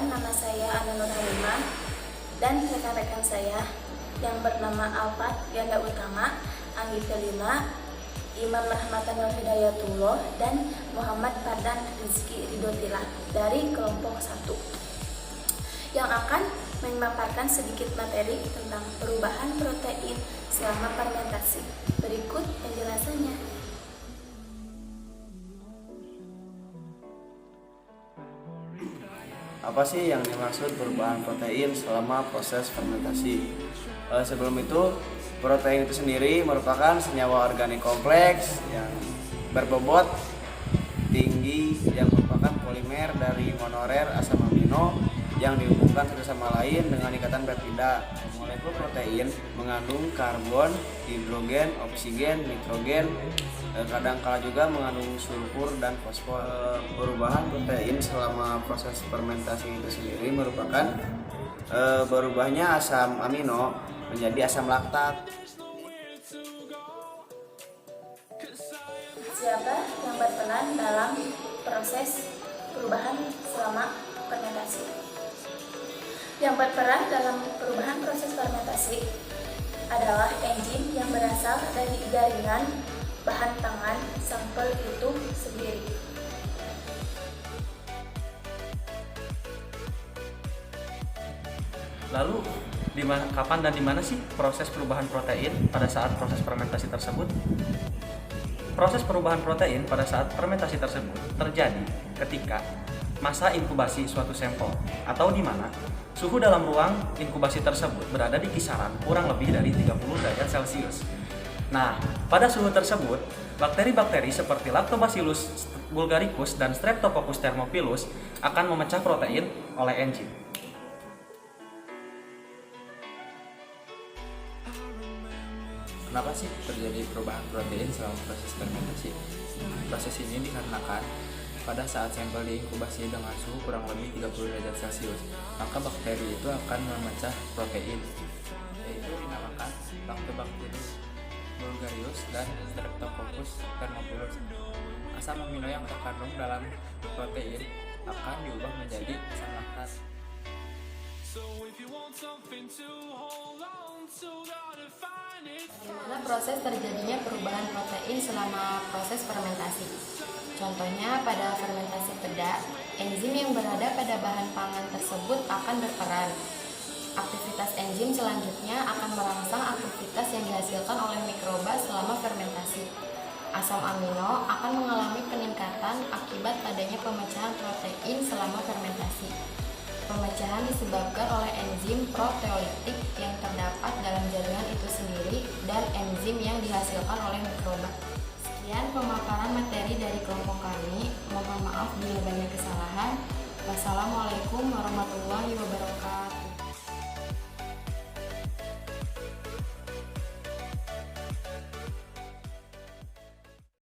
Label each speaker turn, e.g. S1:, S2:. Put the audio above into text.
S1: Perkenalkan, nama saya Ana Nur Halimah dan rekan-rekan saya yang bernama Alfat Yanda Utama, Anggi Kelima, Imam Rahmatan Nur Hidayatullah, dan Muhammad Fardan Rizky Ridhotilah dari kelompok 1 yang akan memaparkan sedikit materi tentang perubahan protein selama fermentasi. Berikut penjelasannya.
S2: Apa sih yang dimaksud perubahan protein selama proses fermentasi? Sebelum itu, protein itu sendiri merupakan senyawa organik kompleks yang berbobot tinggi yang merupakan polimer dari monomer asam amino yang dihubungkan satu sama lain dengan ikatan peptida. Molekul protein mengandung karbon, hidrogen, oksigen, nitrogen, kadangkala juga mengandung sulfur dan fosfor. Perubahan protein selama proses fermentasi itu sendiri merupakan berubahnya asam amino menjadi asam laktat.
S1: Siapa yang berperan dalam proses perubahan selama fermentasi? Yang berperan dalam perubahan proses fermentasi adalah enzim yang berasal dari jaringan bahan pangan sampel itu sendiri.
S3: Lalu kapan dan di mana sih proses perubahan protein pada saat proses fermentasi tersebut? Proses perubahan protein pada saat fermentasi tersebut terjadi ketika masa inkubasi suatu sampel atau di mana suhu dalam ruang inkubasi tersebut berada di kisaran kurang lebih dari 30 derajat Celcius. Nah, pada suhu tersebut, bakteri-bakteri seperti Lactobacillus bulgaricus dan Streptococcus thermophilus akan memecah protein oleh enzim.
S4: Kenapa sih terjadi perubahan protein selama proses fermentasi? Proses ini dikarenakan pada saat sampel diinkubasi dengan suhu kurang lebih 30 derajat Celcius, maka bakteri itu akan memecah protein, yaitu dinamakan Lactobacillus bulgaricus dan Streptococcus thermophilus. Asam amino yang terkandung dalam protein akan diubah menjadi asam laktat.
S5: Bagaimana proses terjadinya perubahan protein selama proses fermentasi? Contohnya pada fermentasi peda, enzim yang berada pada bahan pangan tersebut akan berperan. Aktivitas enzim selanjutnya akan merangsang aktivitas yang dihasilkan oleh mikroba selama fermentasi. Asam amino akan mengalami peningkatan akibat adanya pemecahan protein selama fermentasi. Pemecahan disebabkan oleh enzim proteolitik yang terdapat dalam jaringan itu sendiri dan enzim yang dihasilkan oleh mikroba. Sekian pemaparan materi dari kelompok kami. Mohon maaf bila banyak kesalahan. Wassalamualaikum warahmatullahi wabarakatuh.